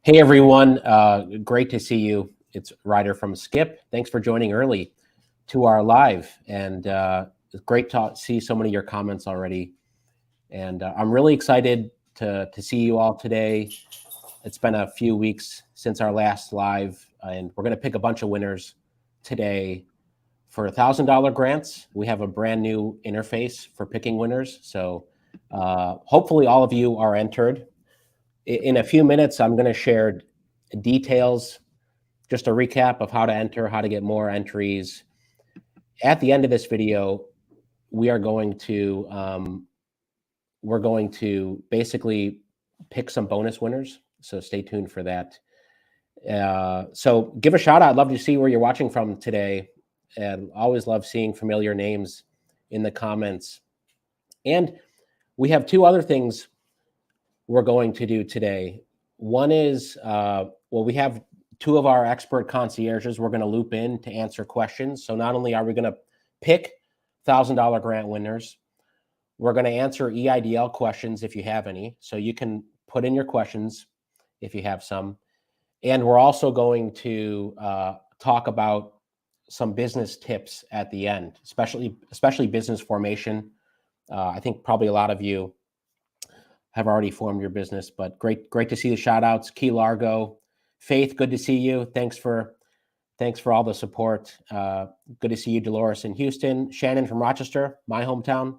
Hey everyone, great to see you. It's Ryder from Skip. Thanks for joining early to our live, and it's great to see so many of your comments already. And I'm really excited to see you all today. It's been a few weeks since our last live, and we're going to pick a bunch of winners today for $1,000 grants. We have a brand new interface for picking winners, so hopefully all of you are entered. In a few minutes, I'm going to share details, just a recap of how to enter, how to get more entries. At the end of this video, we're going to basically pick some bonus winners. So stay tuned for that. So give a shout out. I'd love to see where you're watching from today. And always love seeing familiar names in the comments. And we have two other things we're going to do today. One is, we have two of our expert concierges we're going to loop in to answer questions. So not only are we going to pick $1,000 grant winners, we're going to answer EIDL questions if you have any. So you can put in your questions if you have some. And we're also going to talk about some business tips at the end, especially business formation. I think probably a lot of you have already formed your business, but great to see the shout outs. Key Largo, Faith, good to see you. Thanks for all the support. Good to see you, Dolores in Houston. Shannon from Rochester, my hometown.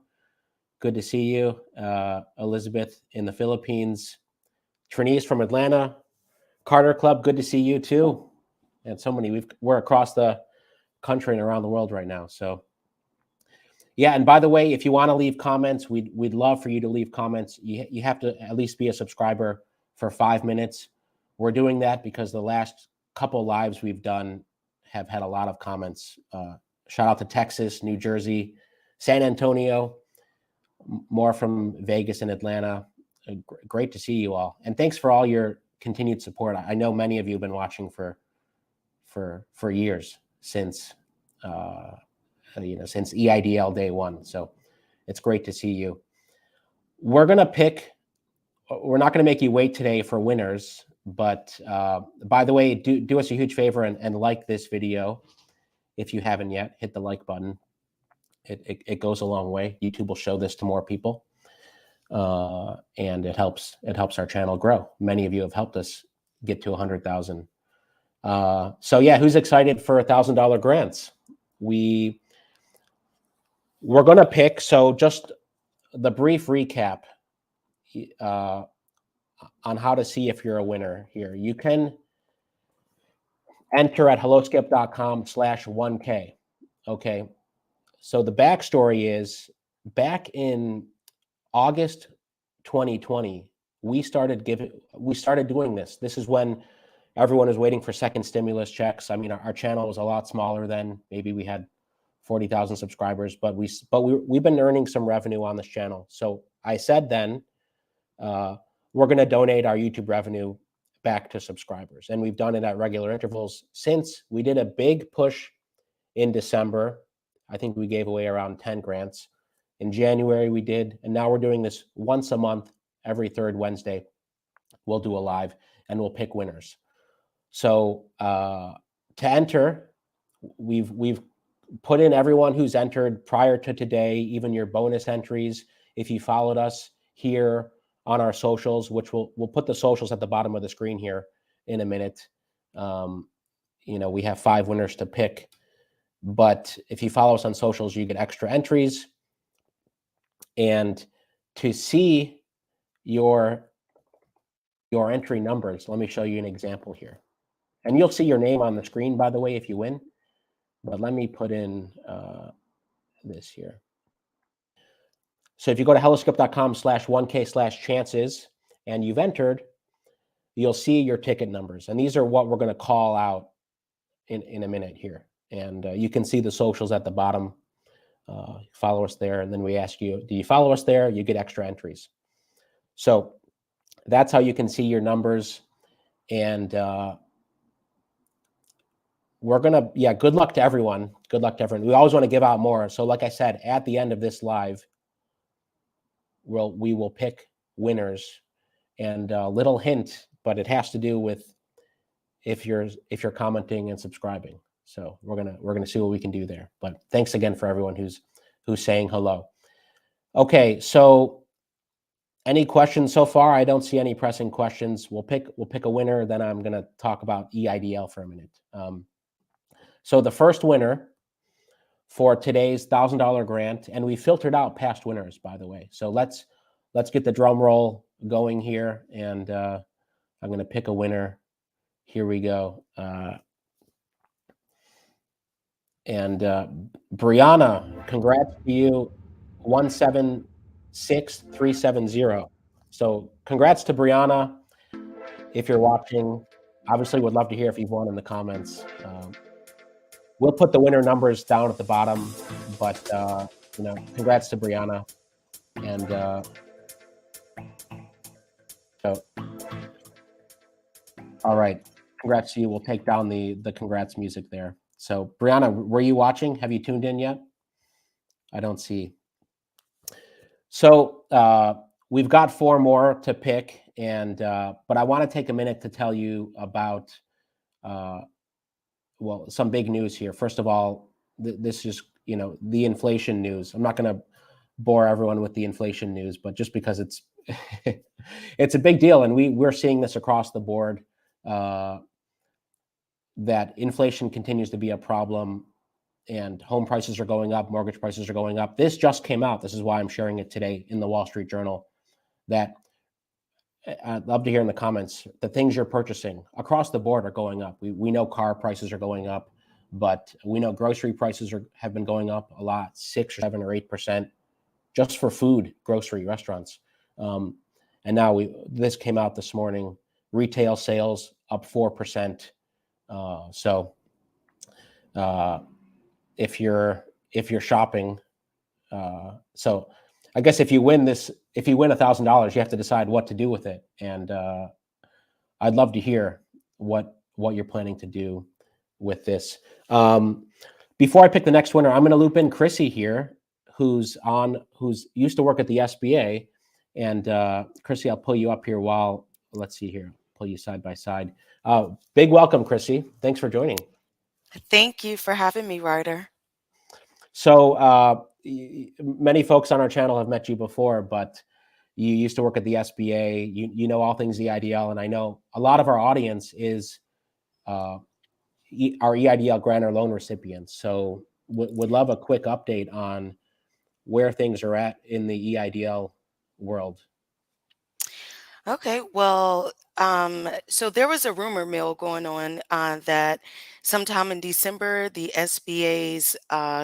Good to see you. Elizabeth in the Philippines. Trinice from Atlanta. Carter Club, good to see you too. And so many, we're across the country and around the world right now. So yeah, and by the way, if you want to leave comments, we'd love for you to leave comments. You have to at least be a subscriber for 5 minutes. We're doing that because the last couple lives we've done have had a lot of comments. Shout out to Texas, New Jersey, San Antonio, more from Vegas and Atlanta. Great to see you all. And thanks for all your continued support. I know many of you have been watching for years since since EIDL day one. So it's great to see you. We're not going to make you wait today for winners, but by the way, do us a huge favor and like this video. If you haven't yet, hit the like button. It goes a long way. YouTube will show this to more people. And it helps our channel grow. Many of you have helped us get to 100,000. So yeah, who's excited for $1,000 grants? We're going to pick, so just the brief recap on how to see if you're a winner here. You can enter at helloskip.com/1K. Okay. So the backstory is back in August 2020, we started doing this. This is when everyone was waiting for second stimulus checks. I mean, our channel was a lot smaller then. Maybe we had 40,000 subscribers, but we've been earning some revenue on this channel. So I said then, we're going to donate our YouTube revenue back to subscribers. And we've done it at regular intervals since. We did a big push in December. I think we gave away around 10 grants. In January we did, and now we're doing this once a month, every third Wednesday. We'll do a live and we'll pick winners. So to enter, we've put in everyone who's entered prior to today, even your bonus entries. If you followed us here on our socials, which we'll put the socials at the bottom of the screen here in a minute. We have 5 winners to pick, but if you follow us on socials, you get extra entries. And to see your entry numbers, let me show you an example here. And you'll see your name on the screen, by the way, if you win. But let me put in this here. So if you go to helloskip.com/1K/chances and you've entered, you'll see your ticket numbers. And these are what we're going to call out in a minute here. And you can see the socials at the bottom. Follow us there. And then we ask you, do you follow us there? You get extra entries. So that's how you can see your numbers. And we're going to, good luck to everyone. Good luck to everyone. We always want to give out more. So like I said, at the end of this live, we will pick winners. And a little hint but it has to do with if you're commenting and subscribing. So we're gonna see what we can do there. But thanks again for everyone who's saying hello. Okay, so any questions so far? I don't see any pressing questions. We'll pick a winner. Then I'm gonna talk about EIDL for a minute. So the first winner for today's $1,000 grant, and we filtered out past winners, by the way. So let's get the drum roll going here, and I'm going to pick a winner. Here we go. And Brianna, congrats to you, 176370. So congrats to Brianna. If you're watching, obviously would love to hear if you've won in the comments. We'll put the winner numbers down at the bottom, but congrats to Brianna. And so, all right, congrats to you. We'll take down the congrats music there. So Brianna, were you watching? Have you tuned in yet? I don't see. So we've got 4 more to pick, and but I want to take a minute to tell you about some big news here. First of all, this is the inflation news. I'm not going to bore everyone with the inflation news, but just because it's it's a big deal, and we're seeing this across the board, that inflation continues to be a problem, and home prices are going up, mortgage prices are going up. This just came out. This is why I'm sharing it today in the Wall Street Journal. That I'd love to hear in the comments, the things you're purchasing across the board are going up. We know car prices are going up, but we know grocery prices have been going up a lot, 6 or 7 or 8%, just for food, grocery, restaurants. And now this came out this morning, retail sales up 4%. So if you're shopping, so I guess if you win $1,000, you have to decide what to do with it. And I'd love to hear what you're planning to do with this. Before I pick the next winner, I'm going to loop in Chrissy here, who's used to work at the SBA. And Chrissy, I'll pull you up here let's see here, pull you side by side. Big welcome, Chrissy. Thanks for joining. Thank you for having me, Ryder. So many folks on our channel have met you before, but you used to work at the SBA. You know all things EIDL, and I know a lot of our audience is our EIDL grant or loan recipients. So would love a quick update on where things are at in the EIDL world. Okay, well, so there was a rumor mill going on that sometime in December, the SBA's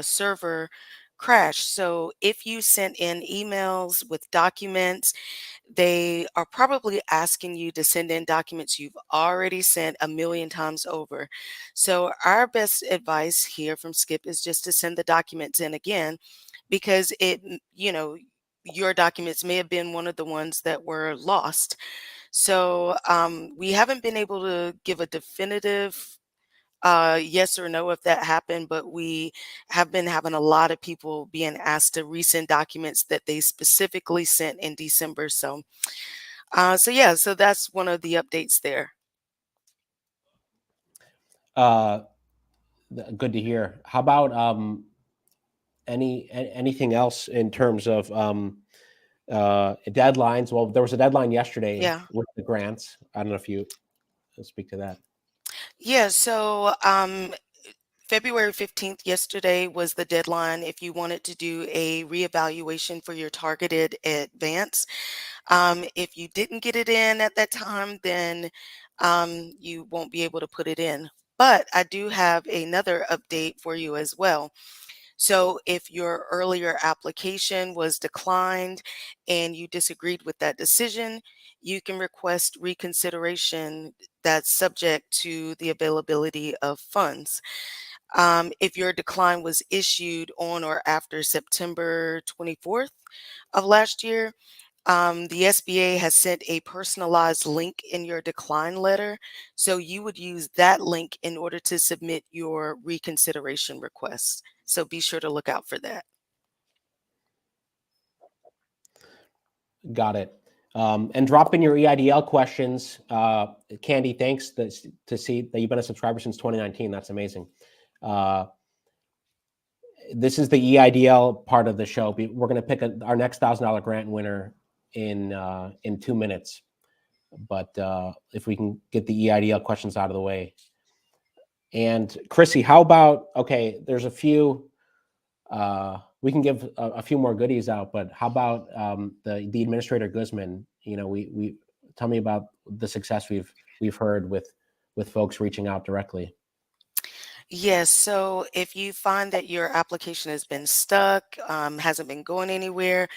server crashed. So if you sent in emails with documents, they are probably asking you to send in documents you've already sent a million times over. So our best advice here from Skip is just to send the documents in again, because your documents may have been one of the ones that were lost. So we haven't been able to give a definitive yes or no if that happened, but we have been having a lot of people being asked to resend documents that they specifically sent in December. So so that's one of the updates there. Good to hear. How about anything else in terms of deadlines? Well, there was a deadline yesterday with the grants. I don't know if you speak to that. Yeah, so February 15th, yesterday, was the deadline if you wanted to do a reevaluation for your targeted advance. If you didn't get it in at that time, then you won't be able to put it in. But I do have another update for you as well. So if your earlier application was declined and you disagreed with that decision, you can request reconsideration that's subject to the availability of funds. If your decline was issued on or after September 24th of last year, the SBA has sent a personalized link in your decline letter. So you would use that link in order to submit your reconsideration request. So be sure to look out for that. Got it. And drop in your EIDL questions. Candy, thanks to see that you've been a subscriber since 2019. That's amazing. This is the EIDL part of the show. We're going to pick our next $1,000 grant winner in 2 minutes. But if we can get the EIDL questions out of the way. And Chrissy, how about, okay, there's a few, we can give a few more goodies out, but how about the administrator Guzman? You know, we tell me about the success we've heard with folks reaching out directly. Yes, so if you find that your application has been stuck, hasn't been going anywhere,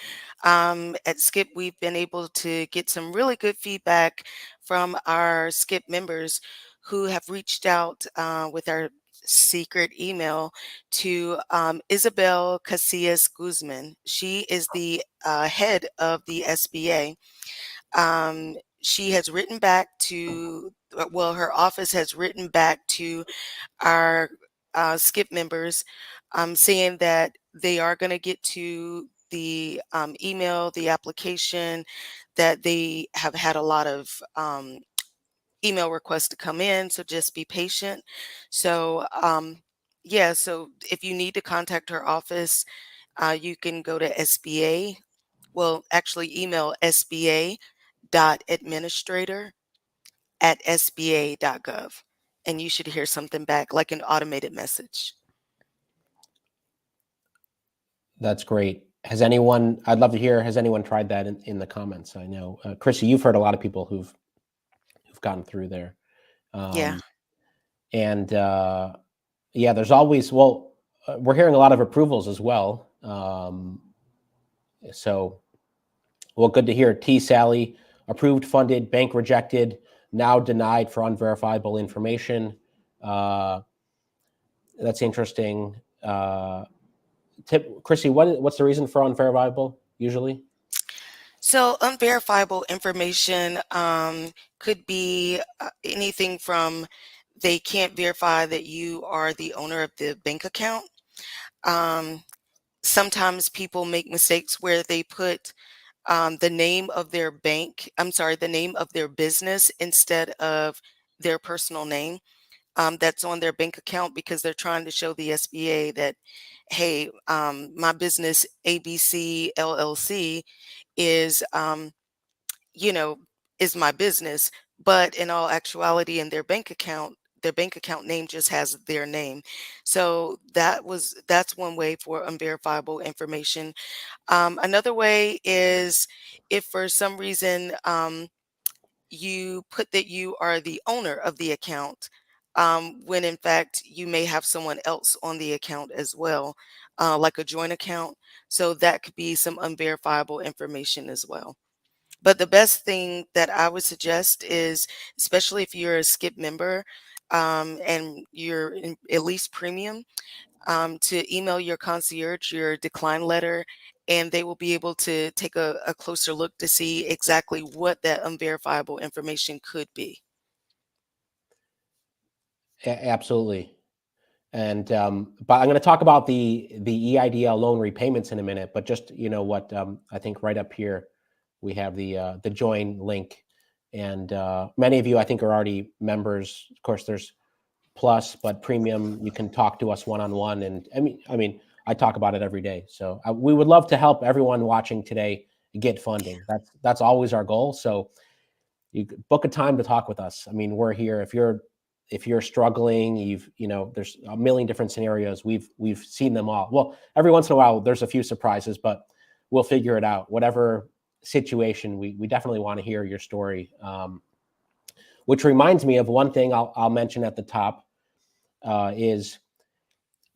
at Skip, we've been able to get some really good feedback from our Skip members who have reached out with our secret email to Isabel Casillas Guzman. She is the head of the SBA. She has written back to, well, her office has written back to our Skip members saying that they are going to get to the email, the application, that they have had a lot of email requests to come in, so just be patient. So yeah, so if you need to contact her office, you can go to SBA, well, actually email sba.administrator@sba.gov, and you should hear something back, like an automated message. That's great. Has anyone, I'd love to hear, has anyone tried that in the comments? I know, Chrissy, you've heard a lot of people who've gotten through there. Yeah. And yeah, there's always, well, we're hearing a lot of approvals as well. So, well, good to hear. T. Sally, approved, funded, bank rejected, now denied for unverifiable information. That's interesting. Chrissy, what's the reason for unverifiable usually? So unverifiable information could be anything from they can't verify that you are the owner of the bank account. Sometimes people make mistakes where they put the name of their bank, the name of their business instead of their personal name that's on their bank account, because they're trying to show the SBA that, hey, my business ABC LLC is, you know, is my business. But in all actuality, in their bank account name just has their name. So that's one way for unverifiable information. Another way is if for some reason you put that you are the owner of the account, when in fact you may have someone else on the account as well, like a joint account. So that could be some unverifiable information as well. But the best thing that I would suggest is, especially if you're a Skip member and you're in at least premium, to email your concierge your decline letter, and they will be able to take a closer look to see exactly what that unverifiable information could be. Absolutely. And but I'm going to talk about the EIDL loan repayments in a minute. But just, you know what, I think right up here we have the join link, and many of you I think are already members. Of course, there's plus, but premium, you can talk to us one-on-one. And I mean, I talk about it every day. So we would love to help everyone watching today get funding. That's always our goal. So you book a time to talk with us. I mean, we're here. If you're struggling, there's a million different scenarios. We've seen them all. Well, every once in a while, there's a few surprises, but we'll figure it out. Whatever situation, we definitely want to hear your story. Which reminds me of one thing I'll mention at the top is,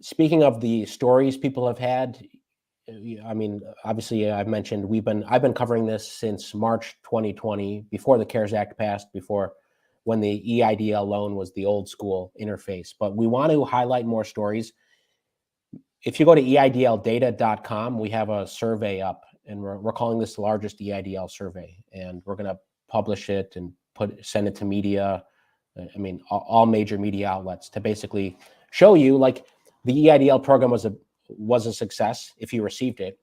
speaking of the stories people have had. I mean, obviously, I've mentioned I've been covering this since March 2020, before the CARES Act passed, before when the EIDL loan was the old school interface. But we want to highlight more stories. If you go to eidldata.com, we have a survey up, and we're calling this the largest EIDL survey, and we're going to publish it and send it to media. I mean, all major media outlets, to basically show you, like, the EIDL program was a success if you received it.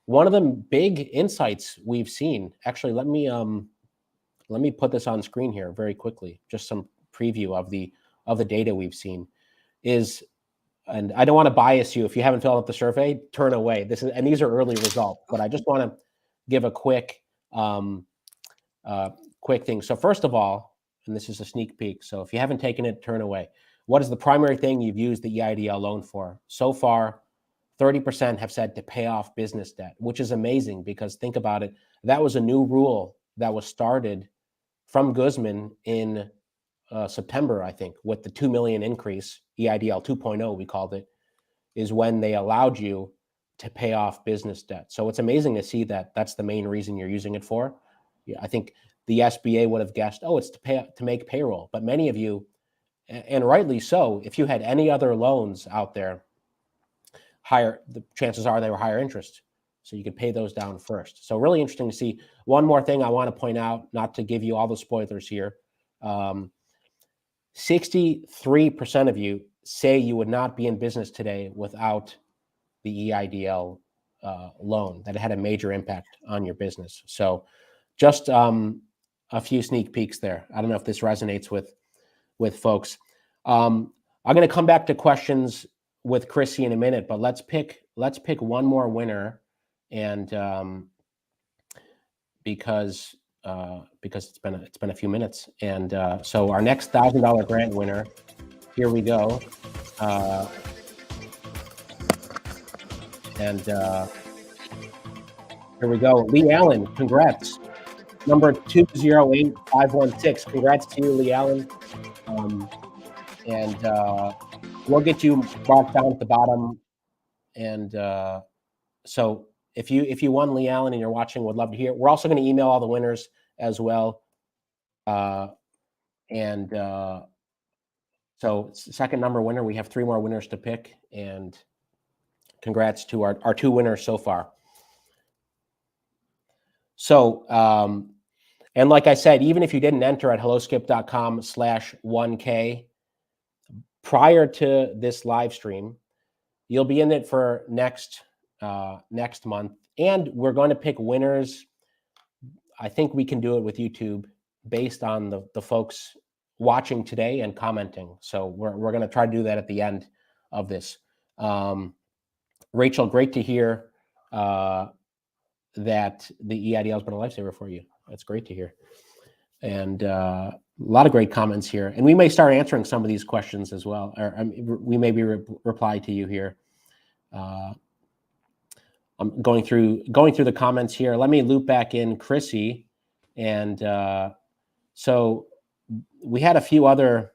one of the big insights we've seen, actually, let me put this on screen here very quickly, just some preview of the data we've seen is, and I don't want to bias you. If you haven't filled out the survey, turn away. These are early results, but I just want to give a quick thing. So first of all, and this is a sneak peek, so if you haven't taken it, turn away. What is the primary thing you've used the EIDL loan for? So far, 30% have said to pay off business debt, which is amazing because think about it. That was a new rule that was started from Guzman in September, I think, with the 2 million increase, EIDL 2.0, we called it, is when they allowed you to pay off business debt. So it's amazing to see that that's the main reason you're using it for. Yeah, I think the SBA would have guessed, oh, it's to make payroll. But many of you, and rightly so, if you had any other loans out there, the chances are they were higher interest. So you could pay those down first. So really interesting to see. One more thing I want to point out, not to give you all the spoilers here. 63% of you say you would not be in business today without the EIDL loan, that it had a major impact on your business. So just a few sneak peeks there. I don't know if this resonates with folks. I'm going to come back to questions with Chrissy in a minute, but let's pick one more winner, and because it's been a few minutes, and so our next $1,000 grant winner, here we go, and here we go, Lee Allen, congrats, number 208516, congrats to you, Lee Allen, and we'll get you marked down at the bottom, and so if you won, Lee Allen, and you're watching, would love to hear. We're also going to email all the winners as well. And so second number winner, we have 3 more winners to pick, and congrats to our 2 winners so far. So, and like I said, even if you didn't enter at helloskip.com/1K prior to this live stream, you'll be in it for next month, and we're going to pick winners. I think we can do it with YouTube based on the folks watching today and commenting. So we're going to try to do that at the end of this. Rachel, great to hear that the EIDL has been a lifesaver for you. That's great to hear. And a lot of great comments here. And we may start answering some of these questions as well, or we may be reply to you here. I'm going through the comments here. Let me loop back in Chrissy. And so we had a few other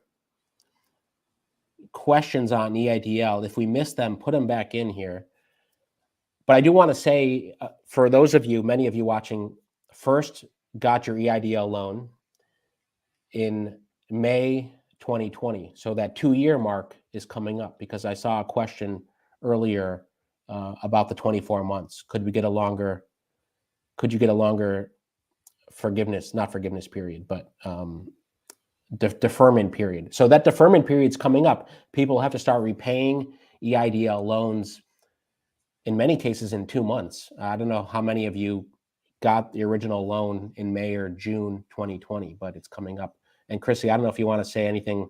questions on EIDL. If we missed them, put them back in here. But I do want to say, for those of you, many of you watching, first got your EIDL loan in May 2020. So that 2-year mark is coming up, because I saw a question earlier about the 24 months. Could you get a longer forgiveness, not forgiveness period, but deferment period. So that deferment period is coming up. People have to start repaying EIDL loans in many cases in 2 months. I don't know how many of you got the original loan in May or June 2020, but it's coming up. And Chrissy, I don't know if you want to say anything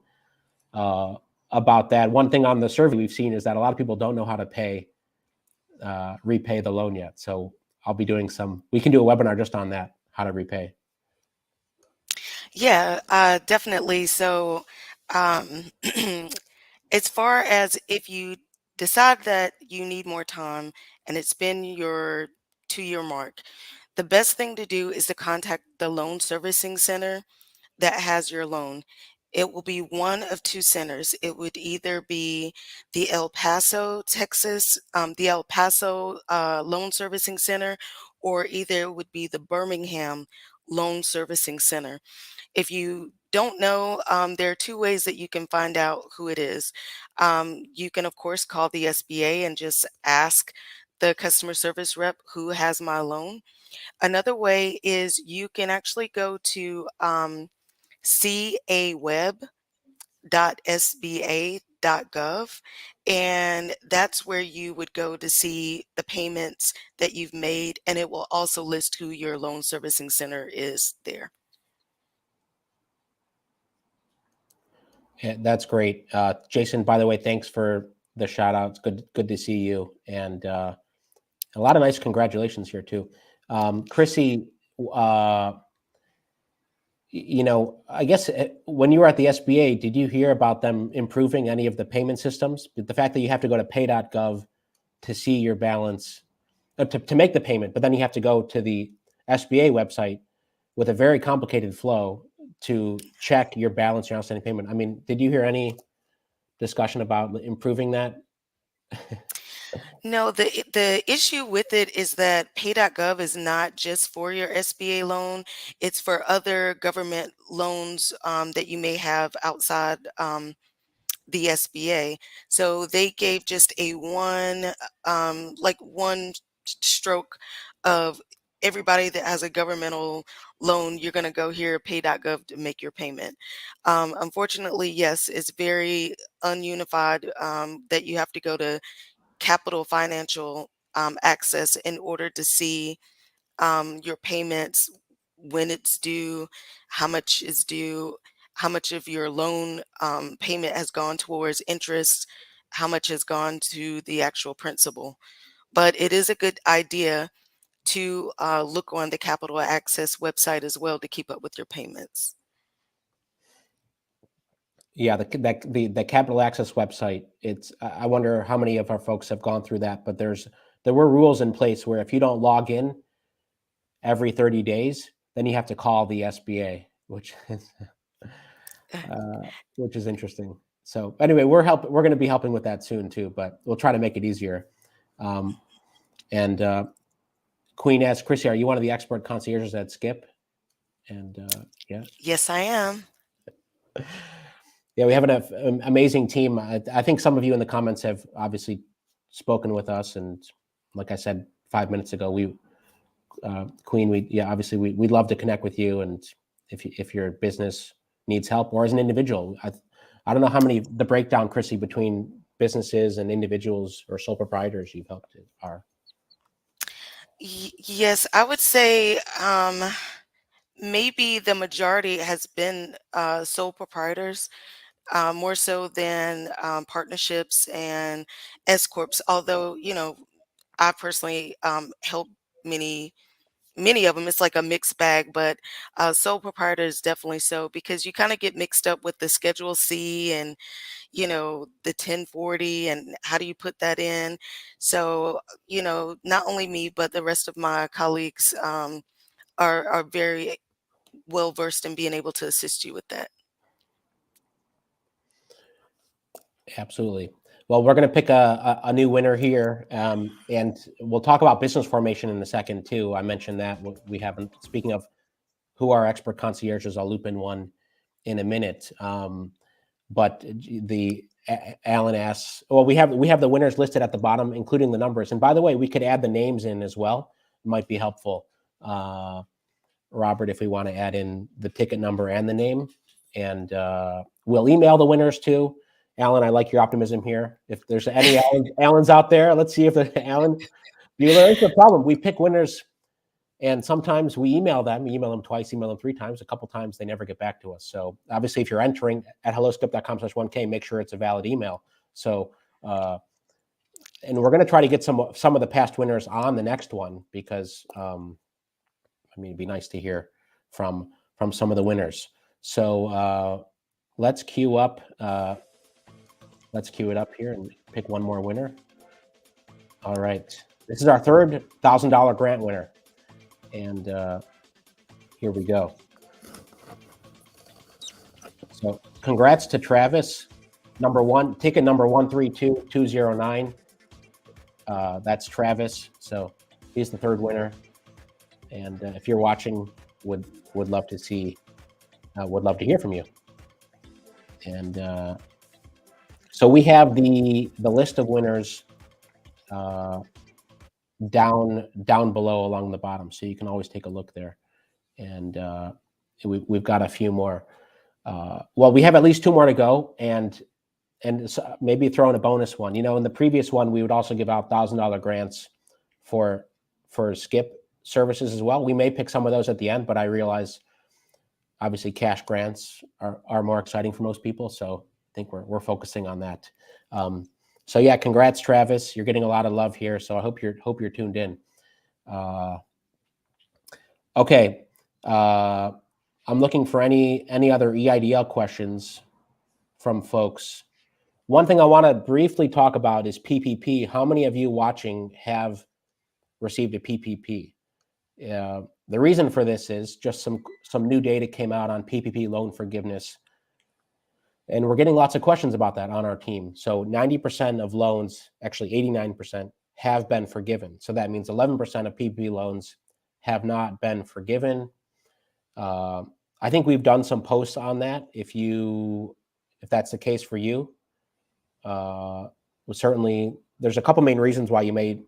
about that. One thing on the survey we've seen is that a lot of people don't know how to repay the loan yet. So I'll be doing we can do a webinar just on that, how to repay. Yeah, definitely. So as far as if you decide that you need more time and it's been your 2-year mark, the best thing to do is to contact the loan servicing center that has your loan. It will be one of 2 centers. It would either be the El Paso, Texas, the El Paso Loan Servicing Center, or either it would be the Birmingham Loan Servicing Center. If you don't know, there are 2 ways that you can find out who it is. You can, of course, call the SBA and just ask the customer service rep who has my loan. Another way is you can actually go to caweb.sba.gov. pay.gov, and that's where you would go to see the payments that you've made, and it will also list who your loan servicing center is there. Yeah, that's great. Jason, by the way, thanks for the shout out. It's good to see you. And a lot of nice congratulations here too. Chrissy, I guess when you were at the SBA, did you hear about them improving any of the payment systems? The fact that you have to go to pay.gov to see your balance, to make the payment, but then you have to go to the SBA website with a very complicated flow to check your balance, your outstanding payment. I mean, did you hear any discussion about improving that? No, the issue with it is that pay.gov is not just for your SBA loan. It's for other government loans that you may have outside the SBA. So they gave just a one stroke of everybody that has a governmental loan. You're going to go here, pay.gov, to make your payment. Unfortunately, yes, it's very ununified that you have to go to Capital Financial Access in order to see your payments, when it's due, how much is due, how much of your loan payment has gone towards interest, how much has gone to the actual principal. But it is a good idea to look on the Capital Access website as well to keep up with your payments. Yeah, the Capital Access website. I wonder how many of our folks have gone through that, but there were rules in place where if you don't log in every 30 days, then you have to call the SBA, which is interesting. So anyway, we're going to be helping with that soon too, but we'll try to make it easier. And Queen asks, Chrissy, are you one of the expert concierges at Skip? And yeah. Yes, I am. Yeah, we have an amazing team. I think some of you in the comments have obviously spoken with us, and like I said 5 minutes ago, Queen, we'd love to connect with you, and if your business needs help, or as an individual, I don't know how many the breakdown, Chrissy, between businesses and individuals or sole proprietors you've helped are. Yes, I would say maybe the majority has been sole proprietors. More so than partnerships and S corps. Although I personally help many of them. It's like a mixed bag, but sole proprietor is definitely so, because you kind of get mixed up with the Schedule C and the 1040 and how do you put that in. So not only me but the rest of my colleagues are very well versed in being able to assist you with that. Absolutely. Well, we're going to pick a new winner here, and we'll talk about business formation in a second too. I mentioned that we haven't. Speaking of who are expert concierges, I'll loop in one in a minute. But Alan asks, well, we have the winners listed at the bottom, including the numbers. And by the way, we could add the names in as well. It might be helpful, Robert, if we want to add in the ticket number and the name, and we'll email the winners too. Alan, I like your optimism here. If there's any Alans out there, let's see if Alan Bueller. That's the problem. We pick winners, and sometimes we email them twice, email them 3 times. A couple times they never get back to us. So obviously, if you're entering at helloskip.com/1K, make sure it's a valid email. So, and we're going to try to get some of the past winners on the next one, because it'd be nice to hear from some of the winners. So let's queue up. Let's queue it up here and pick one more winner. All right. This is our third $1,000 grant winner. And here we go. So congrats to Travis. Ticket number 132209. That's Travis. So he's the third winner. And if you're watching, would love to see, would love to hear from you. And so we have the list of winners down below along the bottom, so you can always take a look there. And we've got a few more. Well, we have at least 2 more to go, and and maybe throw in a bonus one. In the previous one, we would also give out $1,000 grants for skip services as well. We may pick some of those at the end, but I realize obviously cash grants are more exciting for most people. So I think we're focusing on that. So yeah, congrats, Travis. You're getting a lot of love here. So I hope you're tuned in. Okay. I'm looking for any other EIDL questions from folks. One thing I want to briefly talk about is PPP. How many of you watching have received a PPP? The reason for this is just some new data came out on PPP loan forgiveness, and we're getting lots of questions about that on our team. So 90% of loans, actually 89%, have been forgiven. So that means 11% of PPP loans have not been forgiven. I think we've done some posts on that. If that's the case for you, certainly there's a couple main reasons why you may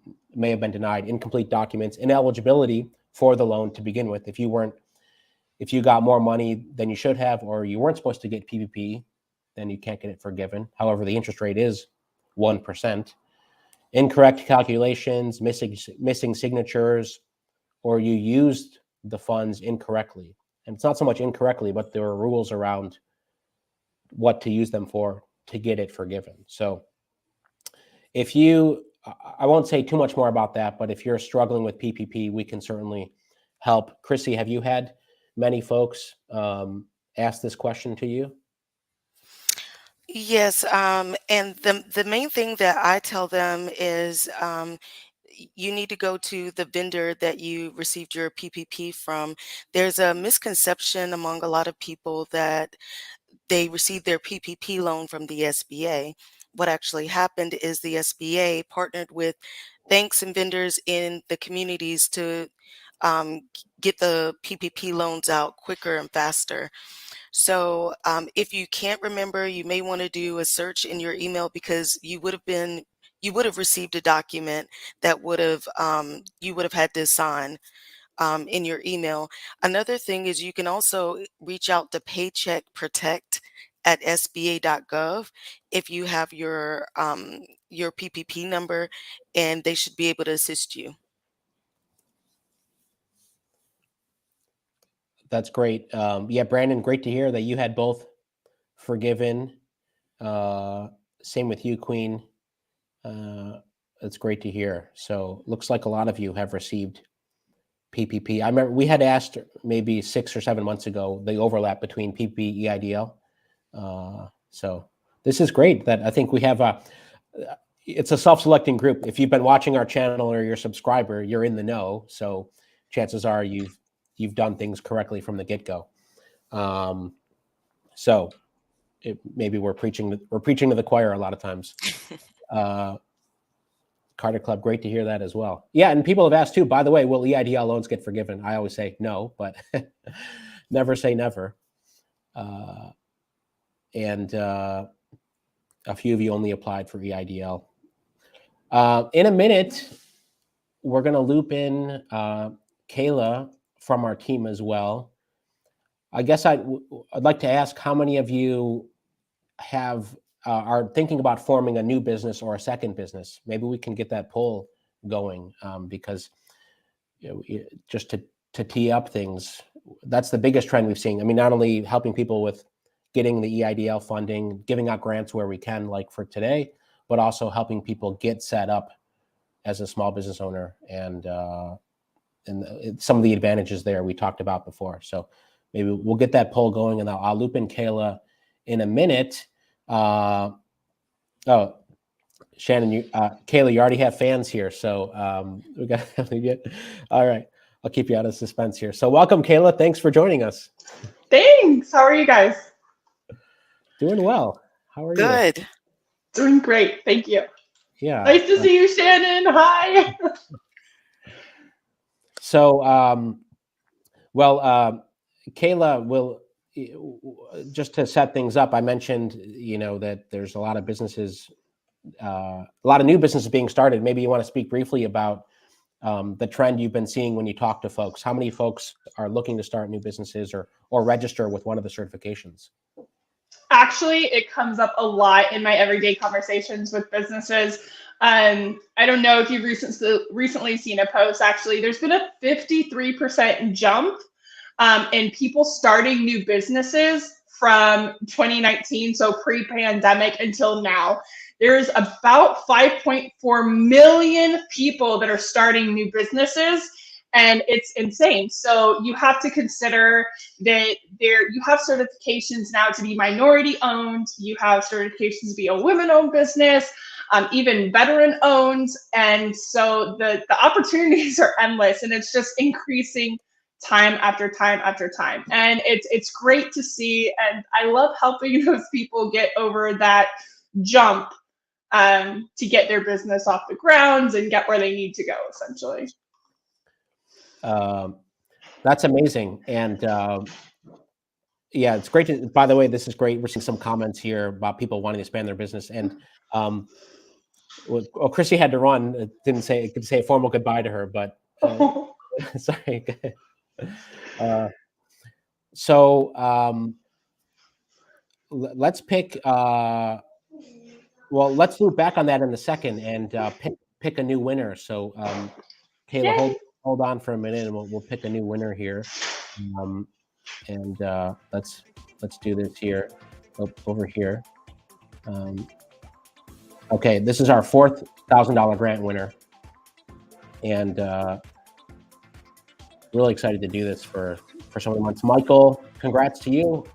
have been denied: incomplete documents, ineligibility for the loan to begin with. If you got more money than you should have, or you weren't supposed to get PPP, then you can't get it forgiven. However, the interest rate is 1%. Incorrect calculations, missing signatures, or you used the funds incorrectly. And it's not so much incorrectly, but there are rules around what to use them for to get it forgiven. So I won't say too much more about that, but if you're struggling with PPP, we can certainly help. Chrissy, have you had many folks ask this question to you? Yes, and the main thing that I tell them is you need to go to the vendor that you received your PPP from. There's a misconception among a lot of people that they received their PPP loan from the SBA. What actually happened is the SBA partnered with banks and vendors in the communities to get the PPP loans out quicker and faster. So if you can't remember, you may want to do a search in your email, because you would have received a document that you would have had to sign in your email. Another thing is you can also reach out to Paycheck Protect at sba.gov if you have your PPP number, and they should be able to assist you. That's great. Yeah, Brandon, great to hear that you had both forgiven. Same with you, Queen. It's great to hear. So looks like a lot of you have received PPP. I remember we had asked maybe 6 or 7 months ago the overlap between PPP EIDL. So this is great that I think we have it's a self-selecting group. If you've been watching our channel or you're a subscriber, you're in the know. So chances are you've done things correctly from the get-go. So maybe we're preaching to the choir a lot of times. Carter Club, great to hear that as well. Yeah, and people have asked too, by the way, will EIDL loans get forgiven? I always say no, but never say never. And a few of you only applied for EIDL. In a minute, we're going to loop in Kayla from our team as well. I guess I'd like to ask how many of you are thinking about forming a new business or a second business. Maybe we can get that poll going, because just to tee up things, that's the biggest trend we've seen. I mean, not only helping people with getting the EIDL funding, giving out grants where we can, like for today, but also helping people get set up as a small business owner and some of the advantages there we talked about before. So maybe we'll get that poll going, and I'll loop in Kayla in a minute. Oh, Shannon, Kayla, you already have fans here, so we got to get. All right, I'll keep you out of suspense here. So welcome, Kayla. Thanks for joining us. Thanks. How are you guys? Doing well. How are you? Good. Doing great. Thank you. Yeah. Nice to see you, Shannon. Hi. So, Kayla will, just to set things up, I mentioned, that there's a lot of businesses, a lot of new businesses being started. Maybe you want to speak briefly about the trend you've been seeing when you talk to folks. How many folks are looking to start new businesses or register with one of the certifications? Actually, it comes up a lot in my everyday conversations with businesses. I don't know if you've recently seen a post. Actually, there's been a 53% jump in people starting new businesses from 2019, so pre-pandemic until now. There's about 5.4 million people that are starting new businesses, and it's insane. So you have to consider that you have certifications now to be minority owned, you have certifications to be a women-owned business, even veteran owned, and so the opportunities are endless, and it's just increasing time after time after time. And it's great to see, and I love helping those people get over that jump to get their business off the ground and get where they need to go, essentially. That's amazing. And yeah, it's great to, by the way, this is great. We're seeing some comments here about people wanting to expand their business. And well, Chrissy had to run. Could say a formal goodbye to her, but sorry. Let's pick. Well, let's loop back on that in a second and pick a new winner. So, Kayla, hold on for a minute, and we'll pick a new winner here. And let's do this here, over here. Okay, this is our $4,000 grant winner, and really excited to do this for someone who wants. Michael, congrats to you.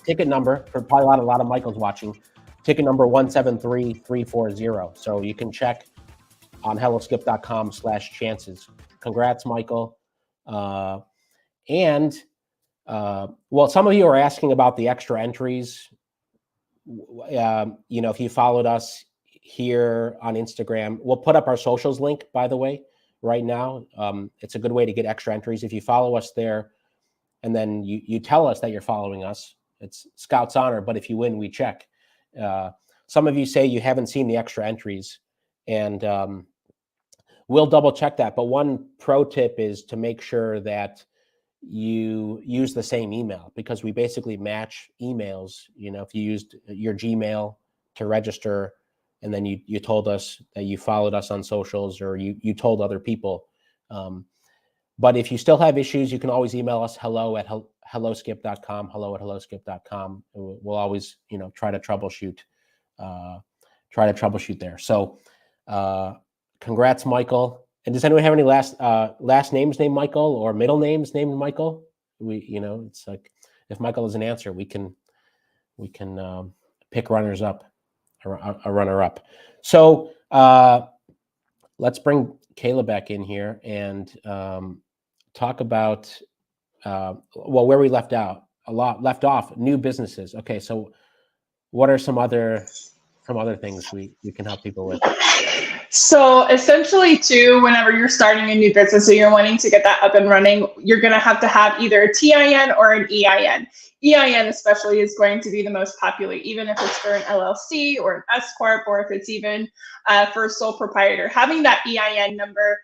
Ticket number for probably a lot of Michaels watching. Ticket number 173340. So you can check on helloskip.com/chances. Congrats, Michael. Well, some of you are asking about the extra entries. If you followed us here on Instagram, we'll put up our socials link, by the way, right now. It's a good way to get extra entries. If you follow us there and then you tell us that you're following us, it's Scout's honor, but if you win, we check. Some of you say you haven't seen the extra entries, and we'll double check that. But one pro tip is to make sure that you use the same email, because we basically match emails. If you used your Gmail to register and then you told us that you followed us on socials, or you told other people. But if you still have issues, you can always email us hello@helloskip.com, hello@helloskip.com. We'll always, try to troubleshoot there. So congrats, Michael. And does anyone have any last names named Michael, or middle names named Michael? It's like, if Michael doesn't answer, we can pick runners up, a runner up. So let's bring Kayla back in here and talk about where we left off, new businesses. Okay, so what are some other things we can help people with? So essentially too, whenever you're starting a new business, so you're wanting to get that up and running, you're going to have either a TIN or an EIN. EIN especially is going to be the most popular, even if it's for an LLC or an S Corp, or if it's even for a sole proprietor. Having that EIN number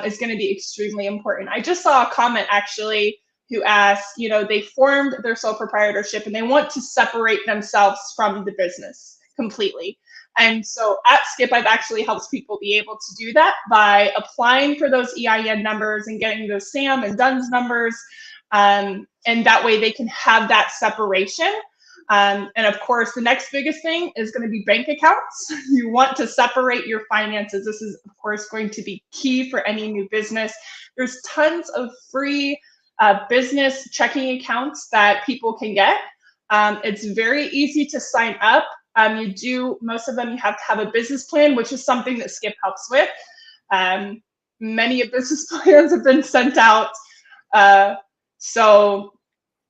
is going to be extremely important. I just saw a comment actually who asked, they formed their sole proprietorship and they want to separate themselves from the business completely. And so at Skip, I've actually helped people be able to do that by applying for those EIN numbers and getting those SAM and DUNS numbers. And that way they can have that separation. And of course, the next biggest thing is going to be bank accounts. You want to separate your finances. This is, of course, going to be key for any new business. There's tons of free business checking accounts that people can get. It's very easy to sign up. Most of them, you have to have a business plan, which is something that Skip helps with. Many business plans have been sent out. So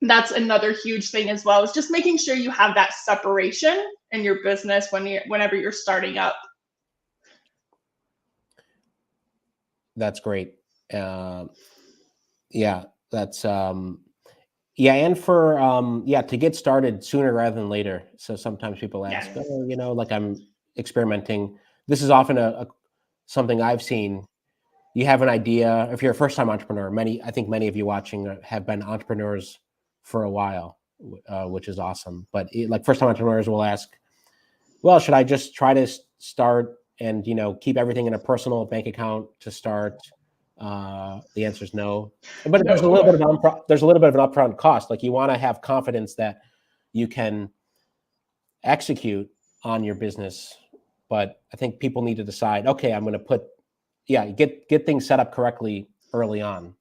that's another huge thing as well, is just making sure you have that separation in your business whenever you're starting up. That's great. That's and for to get started sooner rather than later. So sometimes people ask, like I'm experimenting. This is often something I've seen. You have an idea. If you're a first-time entrepreneur, I think many of you watching have been entrepreneurs for a while, which is awesome. But like first-time entrepreneurs will ask, well, should I just try to start and keep everything in a personal bank account to start? The answer is no. But there's a little bit of an upfront cost. Like you want to have confidence that you can execute on your business. But I think people need to decide, okay, I'm going to get things set up correctly early on.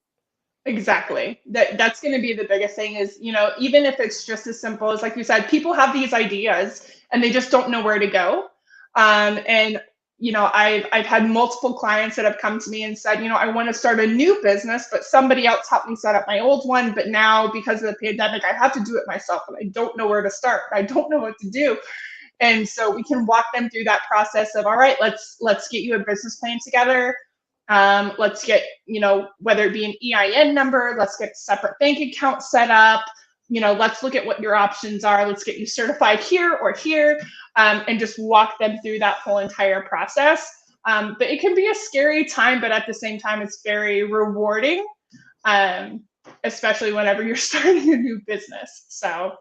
Exactly. That's going to be the biggest thing is, even if it's just as simple as, like you said, people have these ideas and they just don't know where to go. And I've had multiple clients that have come to me and said, I want to start a new business, but somebody else helped me set up my old one. But now because of the pandemic, I have to do it myself and I don't know where to start. I don't know what to do. And so we can walk them through that process of, all right, let's get you a business plan together. Let's get, whether it be an EIN number, let's get separate bank accounts set up. Let's look at what your options are. Let's get you certified here or here, and just walk them through that whole entire process. But it can be a scary time, but at the same time, it's very rewarding, especially whenever you're starting a new business. So.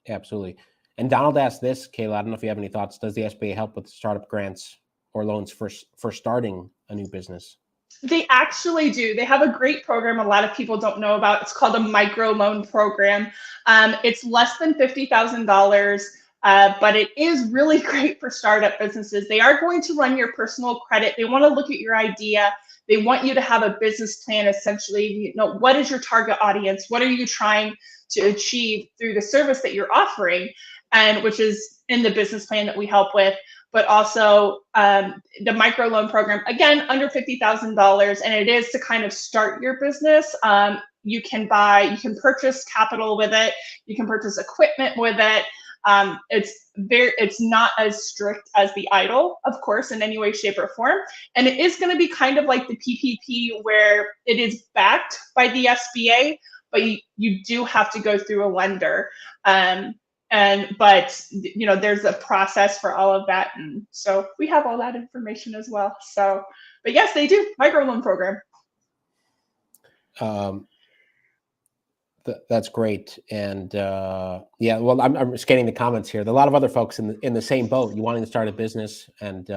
Absolutely. And Donald asked this, Kayla, I don't know if you have any thoughts. Does the SBA help with startup grants or loans for starting a new business? They actually do. They have a great program a lot of people don't know about. It's called a micro loan program. It's less than $50,000, but it is really great for startup businesses. They are going to run your personal credit. They want to look at your idea. They want you to have a business plan, essentially. What is your target audience? What are you trying to achieve through the service that you're offering, and which is in the business plan that we help with. But also the microloan program, again, under $50,000, and it is to kind of start your business. You can purchase capital with it. You can purchase equipment with it. It's not as strict as the EIDL, of course, in any way, shape, or form. And it is going to be kind of like the PPP, where it is backed by the SBA, but you do have to go through a lender. But there's a process for all of that, and so we have all that information as well. So, but yes, they do microloan program. That's great, and well, I'm scanning the comments here. There are a lot of other folks in the same boat. You wanting to start a business, and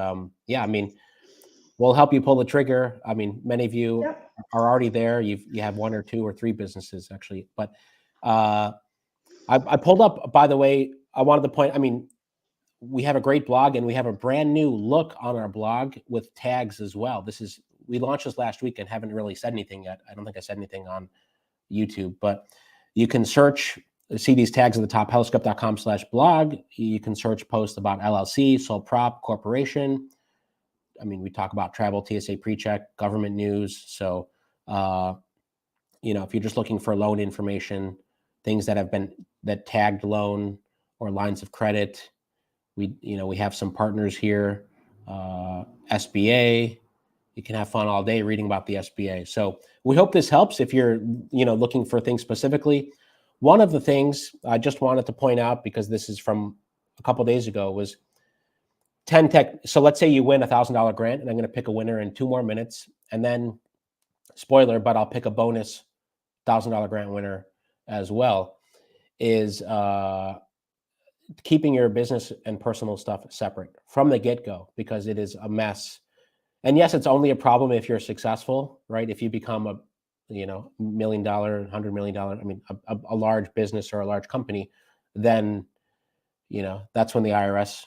we'll help you pull the trigger. I mean, many of you are already there. You have 1 or 2 or 3 businesses actually, but. I pulled up, by the way, I wanted to point, we have a great blog and we have a brand new look on our blog with tags as well. We launched this last week and haven't really said anything yet. I don't think I said anything on YouTube, but you can see these tags at the top, helloscope.com/blog. You can search posts about LLC, sole prop, corporation. We talk about travel, TSA pre-check, government news. So, if you're just looking for loan information, things that tagged loan or lines of credit. We have some partners here, SBA. You can have fun all day reading about the SBA. So we hope this helps if you're, looking for things specifically. One of the things I just wanted to point out, because this is from a couple of days ago, was 10 tech. So let's say you win a $1,000 grant, and I'm going to pick a winner in 2 more minutes. And then, spoiler, but I'll pick a bonus $1,000 grant winner as well, is keeping your business and personal stuff separate from the get-go, because it is a mess. And yes, it's only a problem if you're successful, right? If you become a $1 million, $100 million, a large business or a large company, then, that's when the IRS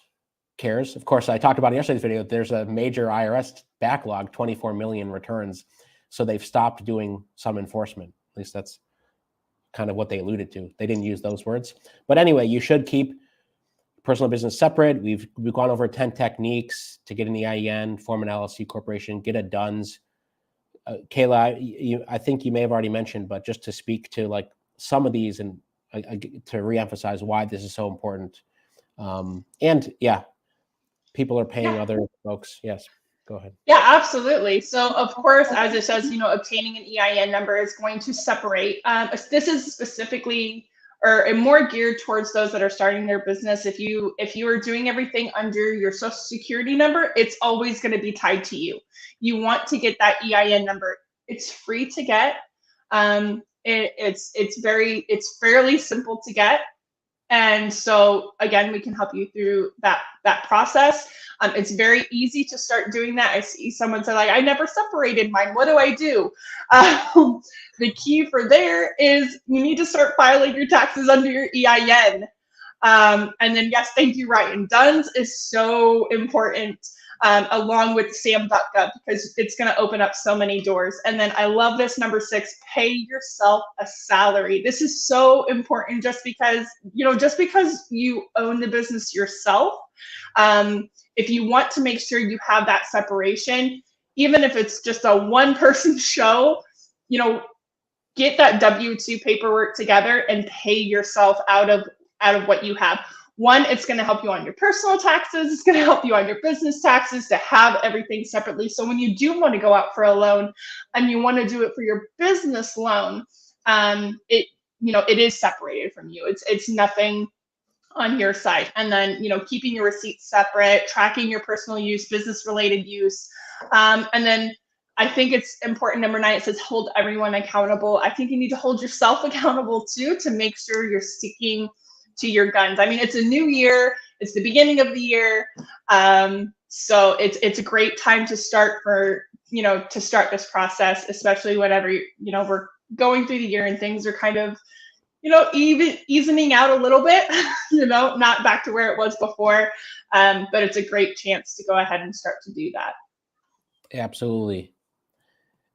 cares. Of course, I talked about in yesterday's video, there's a major IRS backlog, 24 million returns. So they've stopped doing some enforcement. At least that's kind of what they alluded to. They didn't use those words. But anyway, you should keep personal business separate. We've gone over 10 techniques to get an EIN, form an LLC corporation, get a DUNS. Kayla, I think you may have already mentioned, but just to speak to like some of these and to reemphasize why this is so important. People are paying other folks. Yes, go ahead. Yeah, absolutely. So of course, as it says, obtaining an EIN number is going to separate. This is specifically or more geared towards those that are starting their business. If you are doing everything under your social security number, it's always going to be tied to you. You want to get that EIN number. It's free to get. It's fairly simple to get. And so again, we can help you through that process. It's very easy to start doing that. I see someone say like, I never separated mine. What do I do? The key for there is you need to start filing your taxes under your EIN. And then yes, thank you, Ryan. DUNS is so important. Along with sam.gov, because it's going to open up so many doors. And then I love this number 6, pay yourself a salary. This is so important just because you own the business yourself. If you want to make sure you have that separation, even if it's just a one-person show, get that W-2 paperwork together and pay yourself out of what you have. One, it's going to help you on your personal taxes. It's going to help you on your business taxes to have everything separately. So when you do want to go out for a loan and you want to do it for your business loan, it is separated from you. It's nothing on your side. And then, keeping your receipts separate, tracking your personal use, business related use. And then I think it's important. Number 9, it says hold everyone accountable. I think you need to hold yourself accountable too, to make sure you're sticking to your guns. I mean, it's a new year. It's the beginning of the year. So it's a great time to start to start this process, especially whenever, we're going through the year and things are kind of, even easing out a little bit, not back to where it was before. But it's a great chance to go ahead and start to do that. Absolutely.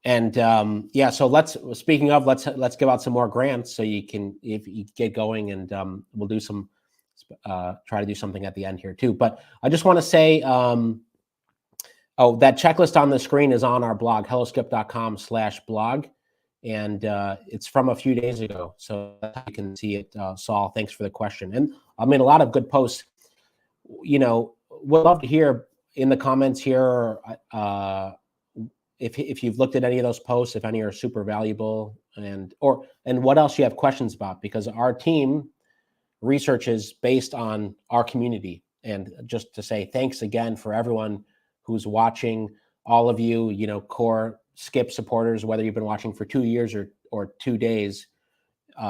And so let's give out some more grants so you can, if you get going, and we'll do some, try to do something at the end here too. But I just want to say, that checklist on the screen is on our blog, helloskip.com/blog. And it's from a few days ago. So you can see it. Saul, thanks for the question. And I made a lot of good posts. We'd love to hear in the comments here, if you've looked at any of those posts, if any are super valuable, and what else you have questions about, because our team researches based on our community. And just to say thanks again for everyone who's watching, all of you, core Skip supporters, whether you've been watching for 2 years or 2 days. We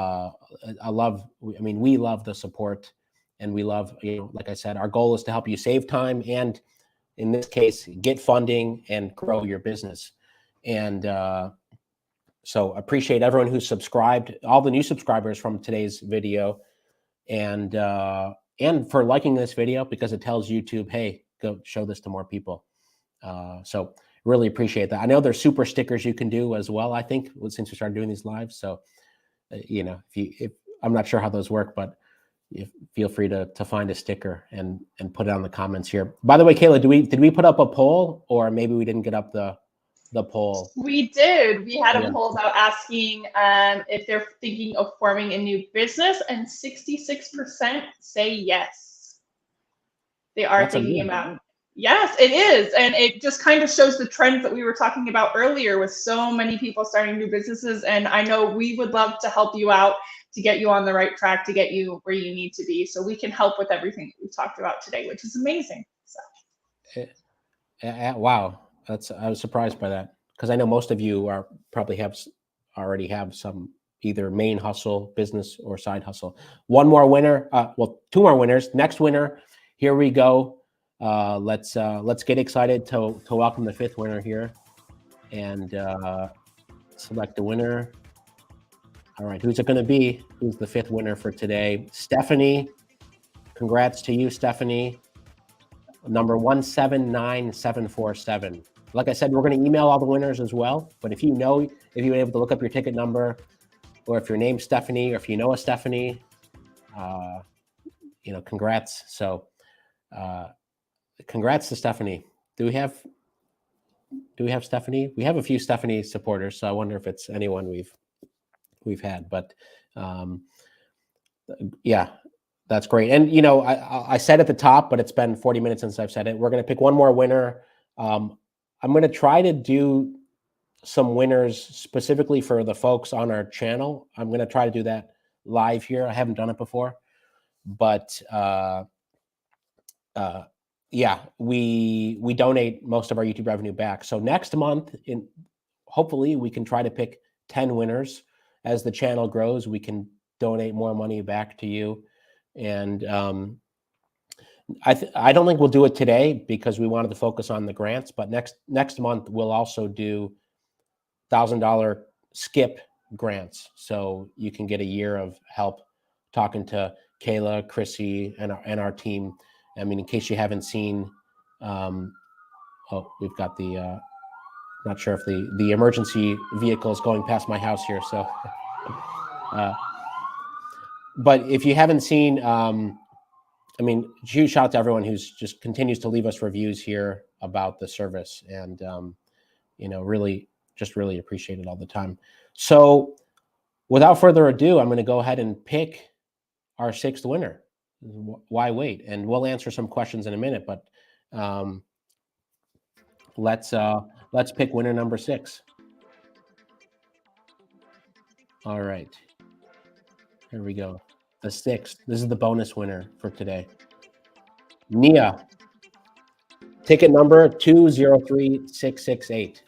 love the support, and we love, like I said, our goal is to help you save time and, in this case, get funding and grow your business. And so appreciate everyone who subscribed, all the new subscribers from today's video, and for liking this video, because it tells YouTube, hey, go show this to more people. So really appreciate that. I know there's super stickers you can do as well, I think, since we started doing these live. So, if I'm not sure how those work, but feel free to find a sticker and put it on the comments here. By the way, Kayla, did we put up a poll, or maybe we didn't get up the poll? We did. We had a poll out asking if they're thinking of forming a new business, and 66% say yes. They are thinking about. Yes, it is. And it just kind of shows the trends that we were talking about earlier, with so many people starting new businesses. And I know we would love to help you out, to get you on the right track, to get you where you need to be. So we can help with everything that we've talked about today, which is amazing. So. Wow. I was surprised by that, because I know most of you already have some either main hustle, business, or side hustle. One more winner. 2 more winners. Next winner. Here we go. Let's get excited to welcome the 5th winner here, and select the winner. All right, who's it going to be? Who's the 5th winner for today? Stephanie. Congrats to you, Stephanie. Number 179747. Like I said, we're going to email all the winners as well. But if you're able to look up your ticket number, or if your name's Stephanie, or if you know a Stephanie, congrats. So. Congrats to Stephanie. Do we have Stephanie? We have a few Stephanie supporters, so I wonder if it's anyone we've had. But yeah, that's great. And I said at the top, but it's been 40 minutes since I've said it. We're going to pick one more winner. I'm going to try to do some winners specifically for the folks on our channel. I'm going to try to do that live here. I haven't done it before, but yeah, we donate most of our YouTube revenue back. So next month, hopefully we can try to pick 10 winners, as the channel grows, we can donate more money back to you. And I don't think we'll do it today because we wanted to focus on the grants, but next month we'll also do $1,000 skip grants. So you can get a year of help talking to Kayla, Chrissy, and our team. I mean, in case you haven't seen, we've got the, not sure if the emergency vehicle is going past my house here. So, but if you haven't seen, I mean, huge shout out to everyone who's just continues to leave us reviews here about the service, and really appreciate it all the time. So, without further ado, I'm going to go ahead and pick our 6th winner. Why wait? And we'll answer some questions in a minute, but let's pick winner number 6. All right, here we go. The 6th. This is the bonus winner for today. Nia. Ticket number 203668.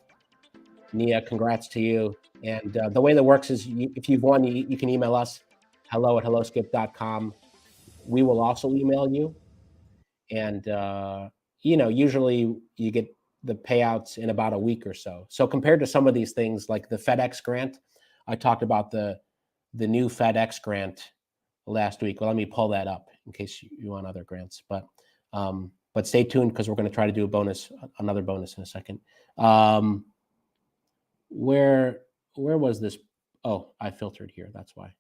Nia, congrats to you. And the way that works is if you've won, you can email us, hello@helloskip.com. We will also email you. And, usually you get the payouts in about a week or so. So compared to some of these things like the FedEx grant, I talked about the new FedEx grant last week. Well, let me pull that up in case you want other grants. But stay tuned because we're going to try to do another bonus in a second. Where was this? Oh, I filtered here. That's why.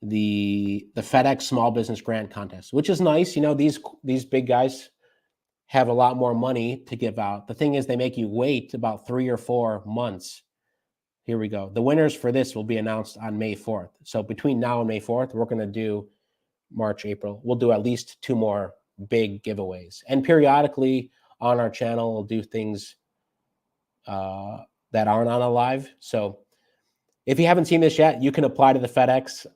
The FedEx Small Business Grant Contest, which is nice. These big guys have a lot more money to give out. The thing is, they make you wait about 3 or 4 months. Here we go. The winners for this will be announced on May 4th. So between now and May 4th, we're going to do March, April. We'll do at least 2 more big giveaways. And periodically on our channel, we'll do things that aren't on a live. So if you haven't seen this yet, you can apply to the FedEx.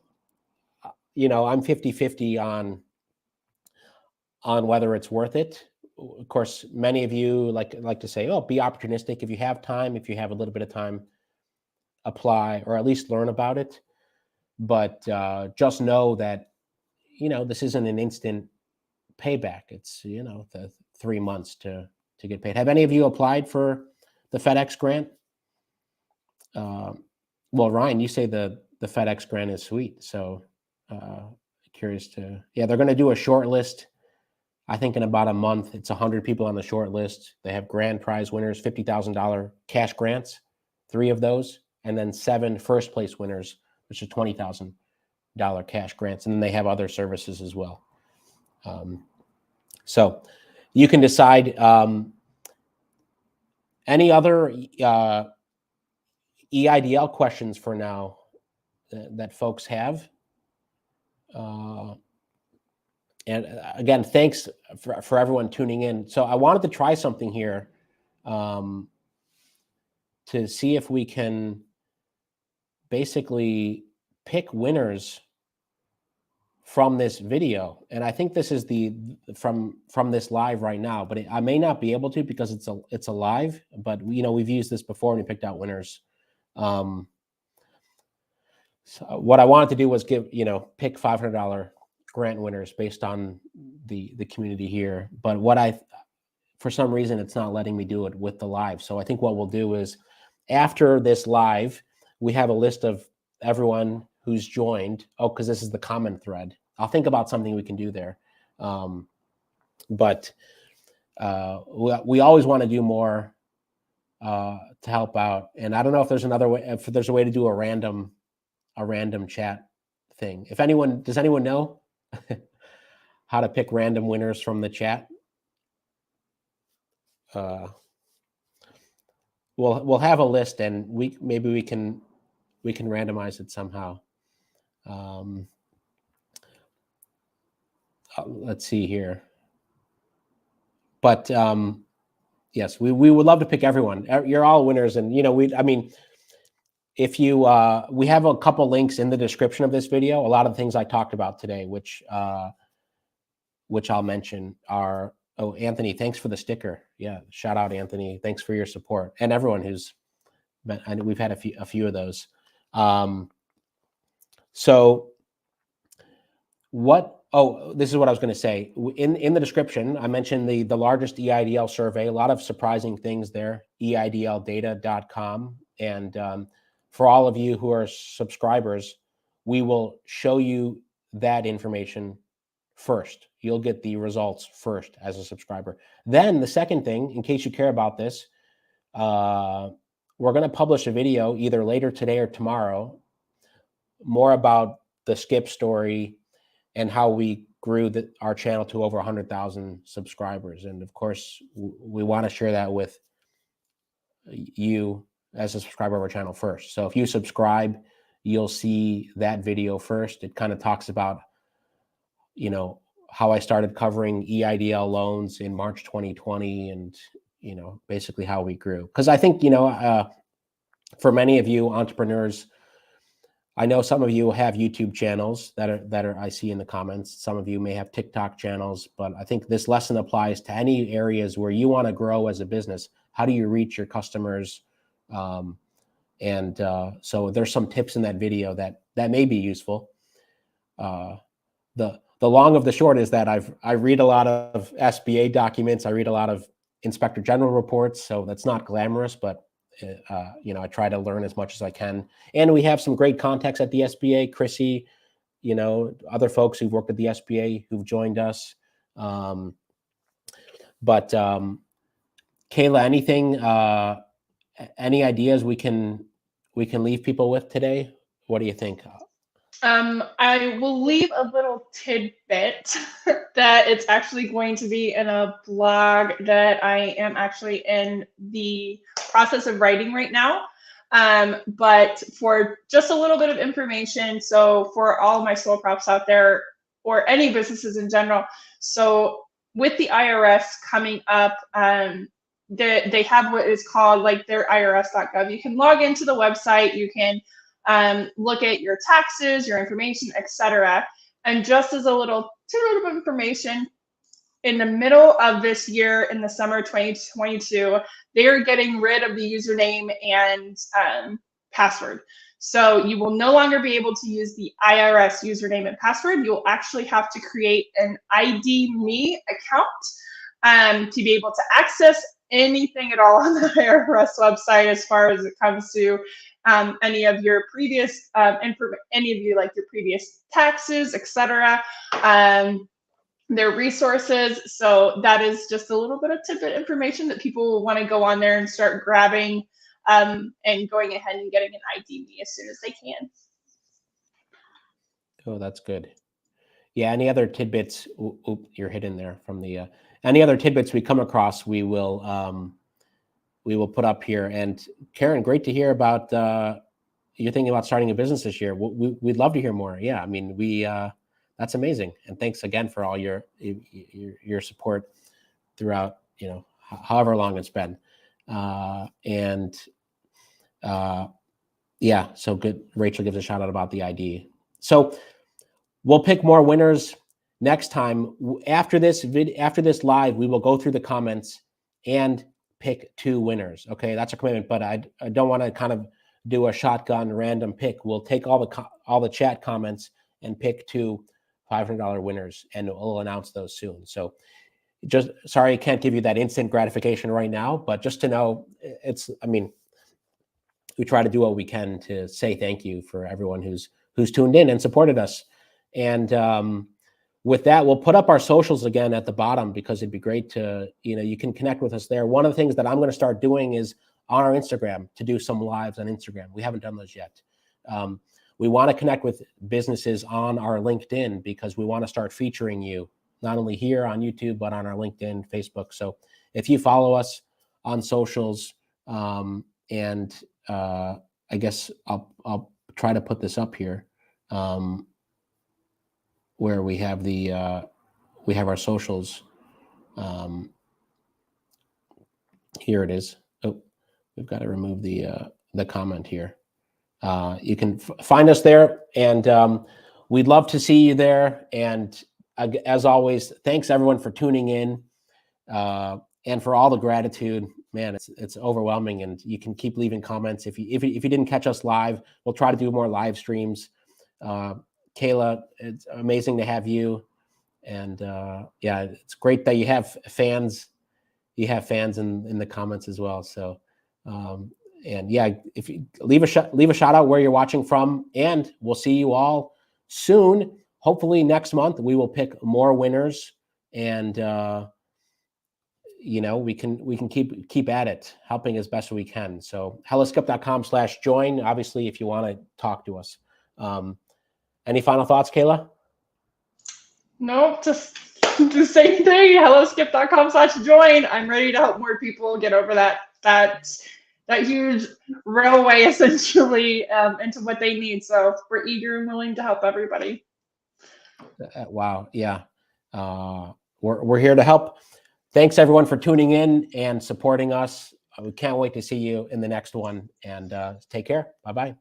I'm 50-50 on whether it's worth it. Of course, many of you like to say, oh, be opportunistic. If you have time, if you have a little bit of time, apply or at least learn about it. But just know that, this isn't an instant payback. It's, the 3 months to get paid. Have any of you applied for the FedEx grant? Well, Ryan, you say the FedEx grant is sweet. So curious to, they're going to do a short list. I think in about a month, it's 100 people on the short list. They have grand prize winners, $50,000 cash grants, 3 of those, and then 7 first place winners, which are $20,000 cash grants. And then they have other services as well. So you can decide. Any other EIDL questions for now that folks have? And again, thanks for everyone tuning in. So I wanted to try something here to see if we can basically pick winners from this video. And I think this is from this live right now, but I may not be able to because it's a live, but we've used this before and we picked out winners. So what I wanted to do was pick $500 grant winners based on the community here. But for some reason, it's not letting me do it with the live. So I think what we'll do is after this live, we have a list of everyone who's joined. Oh, because this is the comment thread. I'll think about something we can do there. But we always want to do more to help out. And I don't know if there's another way, if there's a way to do a random chat thing. Does anyone know how to pick random winners from the chat? We'll have a list, and maybe we can randomize it somehow. Let's see here. But yes, we would love to pick everyone. You're all winners, and if you we have a couple links in the description of this video. A lot of the things I talked about today, which I'll mention, are. Oh, Anthony, thanks for the sticker. Yeah, shout out, Anthony. Thanks for your support, and everyone who's but we've had a few of those. So what? Oh, this is what I was going to say. In the description, I mentioned the largest EIDL survey. A lot of surprising things there. EIDLdata.com, and for all of you who are subscribers, we will show you that information first. You'll get the results first as a subscriber. Then the second thing, in case you care about this, we're going to publish a video either later today or tomorrow, more about the Skip story and how we grew our channel to over 100,000 subscribers. And of course, we want to share that with you as a subscriber of our channel first. So if you subscribe, you'll see that video first. It kind of talks about, you know, how I started covering EIDL loans in March 2020, and, you know, basically how we grew. Because I think, you know, for many of you entrepreneurs, I know some of you have YouTube channels that are I see in the comments. Some of you may have TikTok channels, but I think this lesson applies to any areas where you want to grow as a business. How do you reach your customers? So there's some tips in that video that may be useful. The long of the short is that I read a lot of SBA documents. I read a lot of Inspector General reports. So that's not glamorous, but you know, I try to learn as much as I can. And we have some great contacts at the SBA, Chrissy, you know, other folks who've worked at the SBA who've joined us. Kayla, anything, any ideas we can leave people with today? What do you think? I will leave a little tidbit that it's actually going to be in a blog that I am actually in the process of writing right now. But for just a little bit of information, so for all of my sole props out there, or any businesses in general, so with the IRS coming up, they have what is called like their irs.gov. You can log into the website, you can look at your taxes, your information, etc. And just as a little tidbit of information, in the middle of this year, in the summer 2022, they are getting rid of the username and password. So you will no longer be able to use the IRS username and password. You'll actually have to create an ID Me account to be able to access anything at all on the IRS website as far as it comes to any of your previous your previous taxes, etc. Their resources. So that is just a little bit of tidbit information that people will want to go on there and start grabbing and going ahead and getting an ID Me as soon as they can. Oh, that's good. Yeah. Any other tidbits? Oop, you're hidden there from the. Any other tidbits we come across, we will put up here. And Karen, great to hear about you're thinking about starting a business this year. We'd love to hear more. Yeah, I mean, that's amazing. And thanks again for all your support throughout, you know, however long it's been. Yeah, so good. Rachel gives a shout out about the ID. So we'll pick more winners next time. After this live, we will go through the comments and pick 2 winners. Okay, that's a commitment, but I don't want to kind of do a shotgun random pick. We'll take all the chat comments and pick 2 $500 winners, and we'll announce those soon. So just sorry, I can't give you that instant gratification right now, but just to know, we try to do what we can to say thank you for everyone who's tuned in and supported us. And with that, we'll put up our socials again at the bottom, because it'd be great to, you can connect with us there. One of the things that I'm going to start doing is on our Instagram to do some lives on Instagram. We haven't done those yet. We want to connect with businesses on our LinkedIn, because we want to start featuring you not only here on YouTube, but on our LinkedIn, Facebook. So if you follow us on socials, and I guess I'll try to put this up here, where we have we have our socials. Here it is. Oh, we've got to remove the comment here. You can find us there, and we'd love to see you there. And as always, thanks everyone for tuning in, and for all the gratitude. man, it's overwhelming, and you can keep leaving comments. If you didn't catch us live, we'll try to do more live streams. Kayla, it's amazing to have you. And yeah, it's great that you have fans. You have fans in the comments as well. So, and yeah, if you leave a shout out where you're watching from, and we'll see you all soon. Hopefully next month we will pick more winners, and you know, we can keep at it, helping as best we can. So helloskip.com/join, obviously, if you want to talk to us. Any final thoughts, Kayla? Nope, just the same thing. Helloskip.com/join. I'm ready to help more people get over that huge railway, essentially, into what they need. So we're eager and willing to help everybody. Wow, yeah, we're here to help. Thanks everyone for tuning in and supporting us. We can't wait to see you in the next one, and take care. Bye-bye.